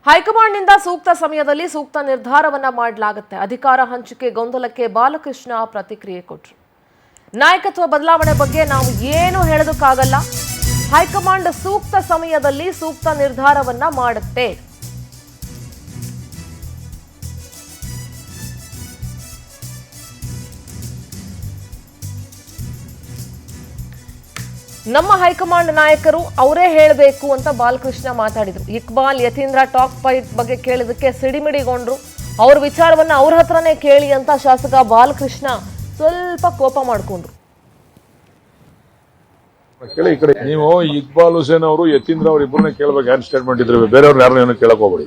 ಹೈಕಮಾಂಡ್ನಿಂದ ಸೂಕ್ತ ಸಮಯದಲ್ಲಿ ಸೂಕ್ತ ನಿರ್ಧಾರವನ್ನ ಮಾಡಲಾಗುತ್ತೆ. ಅಧಿಕಾರ ಹಂಚಿಕೆ ಗೊಂದಲಕ್ಕೆ ಬಾಲಕೃಷ್ಣ ಪ್ರತಿಕ್ರಿಯೆ ಕೊಟ್ಟರು. ನಾಯಕತ್ವ ಬದಲಾವಣೆ ಬಗ್ಗೆ ನಾವು ಏನು ಹೇಳೋದಕ್ಕಾಗಲ್ಲ. ಹೈಕಮಾಂಡ್ ಸೂಕ್ತ ಸಮಯದಲ್ಲಿ ಸೂಕ್ತ ನಿರ್ಧಾರವನ್ನ ಮಾಡುತ್ತೆ. ನಮ್ಮ ಹೈಕಮಾಂಡ್ ನಾಯಕರು ಅವರೇ ಹೇಳಬೇಕು ಅಂತ ಬಾಲಕೃಷ್ಣ ಮಾತಾಡಿದ್ರು. ಇಕ್ಬಾಲ್ ಯತೀಂದ್ರ ಟಾಕ್ ಫೈಟ್ ಬಗ್ಗೆ ಕೇಳಿದಕ್ಕೆ ಸಿಡಿಮಿಡಿಗೊಂಡ್ರು. ಅವ್ರ ವಿಚಾರವನ್ನ ಅವ್ರ ಹತ್ರನೇ ಕೇಳಿ ಅಂತ ಶಾಸಕ ಬಾಲಕೃಷ್ಣ ಸ್ವಲ್ಪ ಕೋಪ ಮಾಡ್ಕೊಂಡ್ರು. ನೀವು ಇಕ್ಬಾಲ್ ಹುಸೇನ್ ಅವರು ಯತೀಂದ್ರ ಅವ್ರ ಇಬ್ಬರನ್ನ ಕೇಳಬೇಕು. ಏನ್ ಸ್ಟೇಟ್ಮೆಂಟ್ ಇದ್ರೆ ಬೇರೆಯವ್ರು ಯಾರನ್ನ ಏನು ಕೇಳಕ್ ಹೋಗ್ಬೇಡಿ.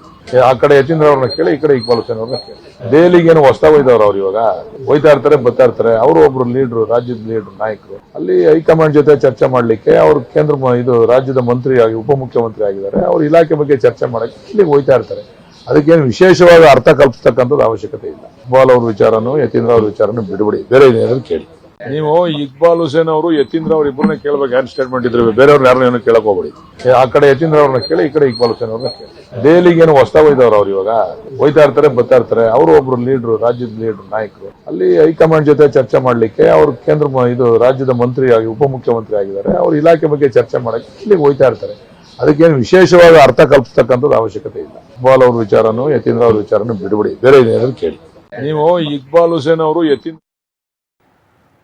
ಆ ಕಡೆ ಯತೀಂದ್ರ ಅವ್ರನ್ನ ಕೇಳಿ, ಈ ಕಡೆ ಇಕ್ಬಾಲ್ ಹುಸೇನ್ ಅವ್ರನ್ನ ಕೇಳಿ. ದೆಹಲಿಗೆ ಏನು ಹೊಸ್ತಾಗ ಹೋಯ್ದವ್ರು ಅವ್ರು ಇವಾಗ ಹೋಯ್ತಾ ಇರ್ತಾರೆ, ಬರ್ತಾ ಇರ್ತಾರೆ. ಅವರು ಒಬ್ರು ಲೀಡ್ರು, ರಾಜ್ಯದ ಲೀಡ್ರು, ನಾಯಕರು. ಅಲ್ಲಿ ಹೈಕಮಾಂಡ್ ಜೊತೆ ಚರ್ಚೆ ಮಾಡ್ಲಿಕ್ಕೆ ಅವ್ರು ಕೇಂದ್ರ ಇದು ರಾಜ್ಯದ ಮಂತ್ರಿ ಆಗಿ ಉಪಮುಖ್ಯಮಂತ್ರಿ ಆಗಿದ್ದಾರೆ. ಅವ್ರ ಇಲಾಖೆ ಬಗ್ಗೆ ಚರ್ಚೆ ಮಾಡಕ್ಕೆ ಇಲ್ಲಿಗೆ ಹೋಯ್ತಾ ಇರ್ತಾರೆ. ಅದಕ್ಕೇನು ವಿಶೇಷವಾಗಿ ಅರ್ಥ ಕಲ್ಪಿಸ್ತಕ್ಕಂಥದ್ದು ಅವಶ್ಯಕತೆ ಇಲ್ಲ. ಇಕ್ಬಾಲ್ ಅವ್ರ ವಿಚಾರನೂ ಯತೀಂದ್ರ ಅವ್ರ ವಿಚಾರನೂ ಬಿಡಬೇಡಿ, ಬೇರೆ ಏನಾದ್ರು ಕೇಳಿ. ನೀವು ಇಕ್ಬಾಲ್ ಹುಸೇನ್ ಅವರು ಯತೀಂದ್ರ ಅವ್ರ ಇಬ್ಬರನ್ನ ಕೇಳಬೇಕು. ಏನ್ ಸ್ಟೇಟ್ಮೆಂಟ್ ಇದ್ರೆ ಬೇರೆಯವ್ರು ಯಾರನ್ನ ಏನು ಕೇಳಕ್ ಹೋಗ್ಬೇಡಿ. ಆ ಕಡೆ ಯತೀಂದ್ರ ಅವ್ರನ್ನ ಕೇಳಿ, ಈ ಕಡೆ ಇಕ್ಬಾಲ್ ಹುಸೇನ್ ಅವ್ರನ್ನ ಕೇಳಿ. ದೆಹಲಿಗೆ ಏನು ಹೊಸ್ತಾಗ ಹೋಯ್ದವ್ರು ಅವ್ರು ಇವಾಗ ಹೋಯ್ತಾ ಇರ್ತಾರೆ, ಬರ್ತಾ ಇರ್ತಾರೆ. ಅವರು ಒಬ್ರು ಲೀಡ್ರು, ರಾಜ್ಯದ ಲೀಡ್ರು, ನಾಯಕರು. ಅಲ್ಲಿ ಹೈಕಮಾಂಡ್ ಜೊತೆ ಚರ್ಚೆ ಮಾಡ್ಲಿಕ್ಕೆ ಅವ್ರು ಕೇಂದ್ರ ಇದು ರಾಜ್ಯದ ಮಂತ್ರಿ ಆಗಿ ಉಪಮುಖ್ಯಮಂತ್ರಿ ಆಗಿದ್ದಾರೆ. ಅವ್ರ ಇಲಾಖೆ ಬಗ್ಗೆ ಚರ್ಚೆ ಮಾಡಕ್ಕೆ ಇಲ್ಲಿಗೆ ಹೋಯ್ತಾ ಇರ್ತಾರೆ. ಅದಕ್ಕೇನು ವಿಶೇಷವಾಗಿ ಅರ್ಥ ಕಲ್ಪಿಸ್ತಕ್ಕಂಥದ್ದು ಅವಶ್ಯಕತೆ ಇಲ್ಲ. ಇಕ್ಬಾಲ್ ಅವ್ರ ವಿಚಾರನೂ ಯತೀಂದ್ರ ಅವ್ರ ವಿಚಾರನೂ ಬಿಡಬೇಡಿ, ಬೇರೆ ಏನಾದ್ರು ಕೇಳಿ. ನೀವು ಇಕ್ಬಾಲ್ ಹುಸೇನ್ ಅವರು ಯತೀಂದ್ರ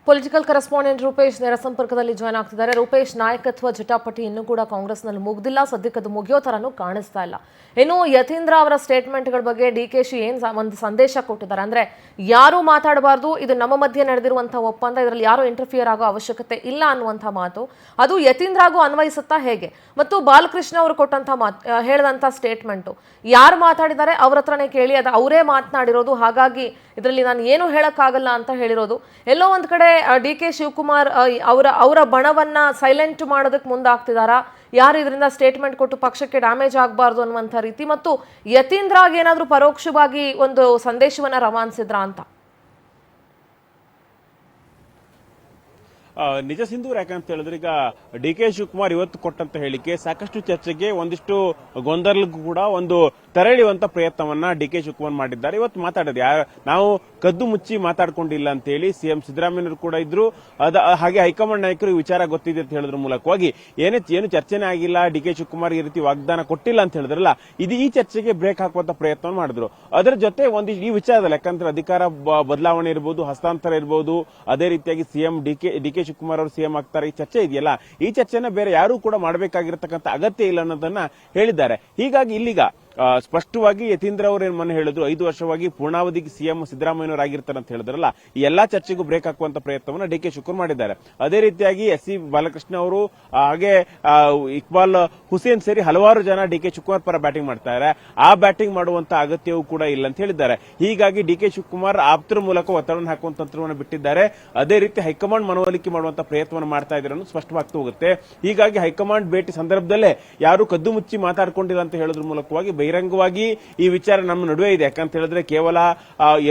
ಪೊಲಿಟಿಕಲ್ ಕರೆಸ್ಪಾಂಡೆಂಟ್ ರೂಪೇಶ್ ನೇರ ಸಂಪರ್ಕದಲ್ಲಿ ಜಾಯ್ನ್ ಆಗ್ತಿದ್ದಾರೆ. ರೂಪೇಶ್, ನಾಯಕತ್ವ ಜಟಾಪಟಿ ಇನ್ನೂ ಕೂಡ ಕಾಂಗ್ರೆಸ್ನಲ್ಲಿ ಮುಗ್ದಿಲ್ಲ. ಸದ್ಯಕ್ಕೆ ಅದು ಮುಗಿಯೋ ಥರನೂ ಕಾಣಿಸ್ತಾ ಇಲ್ಲ. ಇನ್ನು ಯತೀಂದ್ರ ಅವರ ಸ್ಟೇಟ್ಮೆಂಟ್ಗಳ ಬಗ್ಗೆ ಡಿ.ಕೆ.ಶಿ ಒಂದು ಸಂದೇಶ ಕೊಟ್ಟಿದ್ದಾರೆ. ಅಂದರೆ ಯಾರೂ ಮಾತಾಡಬಾರ್ದು, ಇದು ನಮ್ಮ ಮಧ್ಯೆ ನಡೆದಿರುವಂಥ ಒಪ್ಪಂದ, ಇದರಲ್ಲಿ ಯಾರೂ ಇಂಟರ್ಫಿಯರ್ ಆಗೋ ಅವಶ್ಯಕತೆ ಇಲ್ಲ ಅನ್ನುವಂಥ ಮಾತು. ಅದು ಯತೀಂದ್ರಾಗೂ ಅನ್ವಯಿಸುತ್ತಾ ಹೇಗೆ? ಮತ್ತು ಬಾಲಕೃಷ್ಣ ಅವರು ಕೊಟ್ಟಂಥ ಹೇಳಿದಂಥ ಸ್ಟೇಟ್ಮೆಂಟು ಯಾರು ಮಾತಾಡಿದ್ದಾರೆ ಅವ್ರ ಹತ್ರನೇ ಕೇಳಿ, ಅದು ಅವರೇ ಮಾತನಾಡಿರೋದು. ಹಾಗಾಗಿ ಇದರಲ್ಲಿ ನಾನು ಏನು ಹೇಳೋಕ್ಕಾಗಲ್ಲ ಅಂತ ಹೇಳಿರೋದು. ಎಲ್ಲೋ ಒಂದು ಕಡೆ ಡಿ.ಕೆ. ಶಿವಕುಮಾರ್ ಅವರ ಬಣವನ್ನ ಸೈಲೆಂಟ್ ಮಾಡೋದಕ್ಕೆ ಮುಂದಾಗ್ತಿದಾರಾ? ಯಾರು ಇದರಿಂದ ಸ್ಟೇಟ್ಮೆಂಟ್ ಕೊಟ್ಟು ಪಕ್ಷಕ್ಕೆ ಡ್ಯಾಮೇಜ್ ಆಗಬಾರ್ದು ಅನ್ನುವಂಥ ರೀತಿ, ಮತ್ತು ಯತೀಂದ್ರಾಗ್ ಏನಾದರೂ ಪರೋಕ್ಷವಾಗಿ ಒಂದು ಸಂದೇಶವನ್ನ ರವಾನಿಸಿದ್ರಾ ಅಂತ? ನಿಜ ಸಿಂಧೂರ್, ಯಾಕಂತ ಹೇಳಿದ್ರೆ ಈಗ ಡಿ.ಕೆ. ಶಿವಕುಮಾರ್ ಇವತ್ತು ಕೊಟ್ಟಂತ ಹೇಳಿಕೆ ಸಾಕಷ್ಟು ಚರ್ಚೆಗೆ, ಒಂದಿಷ್ಟು ಗೊಂದಲಕ್ಕೂ ಕೂಡ ಒಂದು ತೆರಳುವಂತ ಪ್ರಯತ್ನವನ್ನ ಡಿ.ಕೆ. ಶಿವಕುಮಾರ್ ಮಾಡಿದ್ದಾರೆ. ಇವತ್ತು ಮಾತಾಡಿದ್ರೆ ನಾವು ಕದ್ದು ಮುಚ್ಚಿ ಮಾತಾಡ್ಕೊಂಡಿಲ್ಲ ಅಂತ ಹೇಳಿ ಸಿಎಂ ಸಿದ್ದರಾಮಯ್ಯರು ಕೂಡ ಇದ್ರು. ಹಾಗೆ ಹೈಕಮಾಂಡ್ ನಾಯಕರು ಈ ವಿಚಾರ ಗೊತ್ತಿದೆ ಅಂತ ಹೇಳಿದ್ರ ಮೂಲಕವಾಗಿ ಏನು ಚರ್ಚೆನೇ ಆಗಿಲ್ಲ, ಡಿ.ಕೆ. ಶಿವಕುಮಾರ್ ಈ ರೀತಿ ವಾಗ್ದಾನ ಕೊಟ್ಟಿಲ್ಲ ಅಂತ ಹೇಳಿದ್ರಲ್ಲ, ಇದು ಈ ಚರ್ಚೆಗೆ ಬ್ರೇಕ್ ಹಾಕುವಂತ ಪ್ರಯತ್ನ ಮಾಡಿದ್ರು. ಅದರ ಜೊತೆ ಒಂದು ಈ ವಿಚಾರದಲ್ಲಿ, ಯಾಕಂದ್ರೆ ಅಧಿಕಾರ ಬದಲಾವಣೆ ಇರಬಹುದು, ಹಸ್ತಾಂತರ ಇರಬಹುದು, ಅದೇ ರೀತಿಯಾಗಿ ಸಿಎಂ ಡಿ.ಕೆ. ಶಿವಕುಮಾರ್ ಅವರು ಸಿಎಂ ಆಗ್ತಾರೆ, ಈ ಚರ್ಚೆ ಇದೆಯಲ್ಲ, ಈ ಚರ್ಚೆನ ಬೇರೆ ಯಾರು ಕೂಡ ಮಾಡಬೇಕಾಗಿರತಕ್ಕಂಥ ಅಗತ್ಯ ಇಲ್ಲ ಅನ್ನೋದನ್ನ ಹೇಳಿದ್ದಾರೆ. ಹೀಗಾಗಿ ಇಲ್ಲಿಗ ಸ್ಪಷ್ಟವಾಗಿ ಯತೀಂದ್ರ ಅವರು ಏನ್ ಮನೆ ಹೇಳಿದ್ರು, 5 ವರ್ಷವಾಗಿ ಪೂರ್ಣಾವಧಿಗೆ ಸಿಎಂ ಸಿದ್ದರಾಮಯ್ಯನವರು ಆಗಿರ್ತಾರೆ ಅಂತ ಹೇಳಿದ್ರಲ್ಲ, ಈ ಎಲ್ಲಾ ಚರ್ಚೆಗೂ ಬ್ರೇಕ್ ಹಾಕುವಂತ ಪ್ರಯತ್ನವನ್ನ ಡಿ.ಕೆ. ಶಿವಕುಮಾರ್ ಮಾಡಿದ್ದಾರೆ. ಅದೇ ರೀತಿಯಾಗಿ ಎಸ್.ಸಿ. ಬಾಲಕೃಷ್ಣ ಅವರು, ಹಾಗೆ ಇಕ್ಬಾಲ್ ಹುಸೇನ್ ಸೇರಿ ಹಲವಾರು ಜನ ಡಿ.ಕೆ. ಶಿವಕುಮಾರ್ ಪರ ಬ್ಯಾಟಿಂಗ್ ಮಾಡ್ತಾರೆ. ಆ ಬ್ಯಾಟಿಂಗ್ ಮಾಡುವಂತ ಅಗತ್ಯವೂ ಕೂಡ ಇಲ್ಲ ಅಂತ ಹೇಳಿದ್ದಾರೆ. ಹೀಗಾಗಿ ಡಿ.ಕೆ. ಶಿವಕುಮಾರ್ ಆಪ್ತರ ಮೂಲಕ ಒತ್ತಡವನ್ನು ಹಾಕುವಂತ ತಂತ್ರವನ್ನು ಬಿಟ್ಟಿದ್ದಾರೆ. ಅದೇ ರೀತಿ ಹೈಕಮಾಂಡ್ ಮನವೊಲಿಕೆ ಮಾಡುವಂತ ಪ್ರಯತ್ನವನ್ನು ಮಾಡ್ತಾ ಇದ್ದಾರೆ ಅನ್ನೋದು ಸ್ಪಷ್ಟವಾಗ್ತಾ ಹೋಗುತ್ತೆ. ಹೀಗಾಗಿ ಹೈಕಮಾಂಡ್ ಭೇಟಿ ಸಂದರ್ಭದಲ್ಲೇ ಯಾರು ಕದ್ದು ಮುಚ್ಚಿ ಮಾತಾಡ್ಕೊಂಡಿಲ್ಲ ಅಂತ ಹೇಳೋದ್ರ ಮೂಲಕವಾಗಿ ಬಹಿರಂಗವಾಗಿ ಈ ವಿಚಾರ ನಮ್ಮ ನಡುವೆ ಇದೆ. ಯಾಕಂತ ಹೇಳಿದ್ರೆ ಕೇವಲ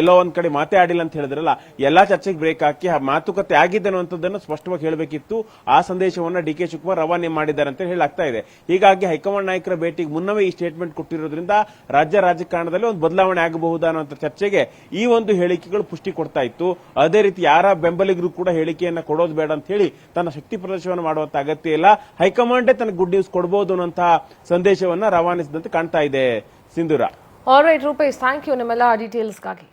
ಎಲ್ಲೋ ಒಂದ್ ಕಡೆ ಮಾತೇ ಆಡಿಲ್ಲ ಅಂತ ಹೇಳಿದ್ರಲ್ಲ, ಎಲ್ಲಾ ಚರ್ಚೆಗೆ ಬ್ರೇಕ್ ಹಾಕಿ ಮಾತುಕತೆ ಆಗಿದೆ ಅನ್ನುವಂಥದ್ದನ್ನು ಸ್ಪಷ್ಟವಾಗಿ ಹೇಳಬೇಕಿತ್ತು. ಆ ಸಂದೇಶವನ್ನ ಡಿ.ಕೆ. ಶಿವಕುಮಾರ್ ರವಾನೆ ಮಾಡಿದ್ದಾರೆ ಅಂತ ಹೇಳಲಾಗ್ತಾ ಇದೆ. ಹೀಗಾಗಿ ಹೈಕಮಾಂಡ್ ನಾಯಕರ ಭೇಟಿಗೆ ಮುನ್ನವೇ ಈ ಸ್ಟೇಟ್ಮೆಂಟ್ ಕೊಟ್ಟಿರೋದ್ರಿಂದ ರಾಜ್ಯ ರಾಜಕಾರಣದಲ್ಲಿ ಒಂದು ಬದಲಾವಣೆ ಆಗಬಹುದಾ ಅನ್ನುವಂಥ ಚರ್ಚೆಗೆ ಈ ಒಂದು ಹೇಳಿಕೆಗಳು ಪುಷ್ಟಿ ಕೊಡ್ತಾ ಇತ್ತು. ಅದೇ ರೀತಿ ಯಾರ ಬೆಂಬಲಿಗರು ಕೂಡ ಹೇಳಿಕೆಯನ್ನ ಕೊಡೋದು ಬೇಡ ಅಂತ ಹೇಳಿ ತನ್ನ ಶಕ್ತಿ ಪ್ರದರ್ಶನ ಮಾಡುವಂತ ಅಗತ್ಯ ಇಲ್ಲ, ಹೈಕಮಾಂಡೇ ತನಗೆ ಗುಡ್ ನ್ಯೂಸ್ ಕೊಡಬಹುದು ಅನ್ನುವಂತಹ ಸಂದೇಶವನ್ನ ರವಾನಿಸಿದಂತೆ ಕಾಣ್ತಾ ಇದೆ. ಸಿಂಧೂರ. ಆಲ್ರೈಟ್ ರೂಪೇಶ್, ಥ್ಯಾಂಕ್ ಯು ನಿಮ್ಮೆಲ್ಲ ಡೀಟೇಲ್ಸ್ಗಾಗಿ.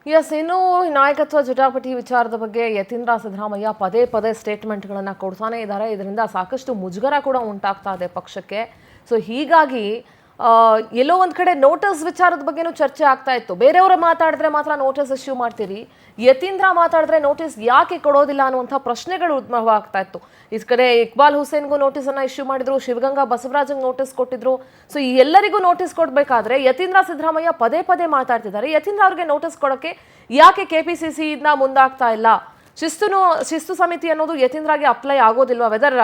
ಎಸ್, ಇನ್ನು ನಾಯಕತ್ವ ಜಟಾಪಟಿ ವಿಚಾರದ ಬಗ್ಗೆ ಯತೀಂದ್ರ ಸಿದ್ದರಾಮಯ್ಯ ಪದೇ ಪದೇ ಸ್ಟೇಟ್ಮೆಂಟ್ಗಳನ್ನು ಕೊಡ್ತಾನೆ ಇದ್ದಾರೆ. ಇದರಿಂದ ಸಾಕಷ್ಟು ಮುಜುಗರ ಕೂಡ ಉಂಟಾಗ್ತಾ ಇದೆ ಪಕ್ಷಕ್ಕೆ. ಸೊ ಹೀಗಾಗಿ ಎಲ್ಲೋ ಒಂದು ಕಡೆ ನೋಟಿಸ್ ವಿಚಾರದ ಬಗ್ಗೆನೂ ಚರ್ಚೆ ಆಗ್ತಾ ಇತ್ತು. ಬೇರೆಯವರು ಮಾತಾಡಿದ್ರೆ ಮಾತ್ರ ನೋಟಿಸ್ ಇಶ್ಯೂ ಮಾಡ್ತೀರಿ, ಯತೀಂದ್ರ ಮಾತಾಡಿದ್ರೆ ನೋಟಿಸ್ ಯಾಕೆ ಕೊಡೋದಿಲ್ಲ ಅನ್ನುವಂಥ ಪ್ರಶ್ನೆಗಳು ಉದ್ಭವ ಆಗ್ತಾ ಇತ್ತು. ಈ ಕಡೆ ಇಕ್ಬಾಲ್ ಹುಸೇನ್ಗೂ ನೋಟಿಸನ್ನು ಇಶ್ಯೂ ಮಾಡಿದ್ರು, ಶಿವಗಂಗಾ ಬಸವರಾಜಂಗೆ ನೋಟಿಸ್ ಕೊಟ್ಟಿದ್ರು. ಸೊ ಈ ಎಲ್ಲರಿಗೂ ನೋಟಿಸ್ ಕೊಡಬೇಕಾದ್ರೆ ಯತೀಂದ್ರ ಸಿದ್ದರಾಮಯ್ಯ ಪದೇ ಪದೇ ಮಾತಾಡ್ತಿದ್ದಾರೆ. ಯತೀಂದ್ರ ಅವ್ರಿಗೆ ನೋಟಿಸ್ ಕೊಡೋಕ್ಕೆ ಯಾಕೆ KPCC ಮುಂದಾಗ್ತಾ ಇಲ್ಲ? ಶಿಸ್ತು ಸಮಿತಿ ಅನ್ನೋದು ಯತೀಂದ್ರಾಗೆ ಅಪ್ಲೈ ಆಗೋದಿಲ್ವಾ? ವೆದರ್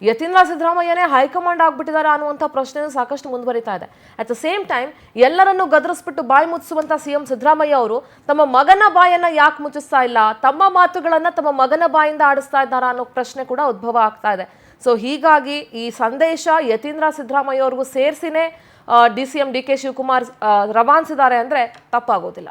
ಯತೀಂದ್ರ ಸಿದ್ದರಾಮಯ್ಯನೇ ಹೈಕಮಾಂಡ್ ಆಗ್ಬಿಟ್ಟಿದ್ದಾರೆ ಅನ್ನುವಂಥ ಪ್ರಶ್ನೆ ಸಾಕಷ್ಟು ಮುಂದುವರಿತಾ ಇದೆ. ಅಟ್ ದ ಸೇಮ್ ಟೈಮ್ ಎಲ್ಲರನ್ನೂ ಗದರಿಸ್ಬಿಟ್ಟು ಬಾಯಿ ಮುಚ್ಚಿಸುವಂತ ಸಿಎಂ ಸಿದ್ದರಾಮಯ್ಯ ಅವರು ತಮ್ಮ ಮಗನ ಬಾಯನ್ನ ಯಾಕೆ ಮುಚ್ಚಿಸ್ತಾ ಇಲ್ಲ, ತಮ್ಮ ಮಾತುಗಳನ್ನ ತಮ್ಮ ಮಗನ ಬಾಯಿಂದ ಆಡಿಸ್ತಾ ಇದ್ದಾರಾ ಅನ್ನೋ ಪ್ರಶ್ನೆ ಕೂಡ ಉದ್ಭವ ಆಗ್ತಾ ಇದೆ. ಸೊ ಹೀಗಾಗಿ ಈ ಸಂದೇಶ ಯತೀಂದ್ರ ಸಿದ್ದರಾಮಯ್ಯ ಅವ್ರಿಗೂ ಸೇರಿಸಿನೇ D C M D K Shivakumar ರವಾನಿಸಿದ್ದಾರೆ ಅಂದರೆ ತಪ್ಪಾಗೋದಿಲ್ಲ.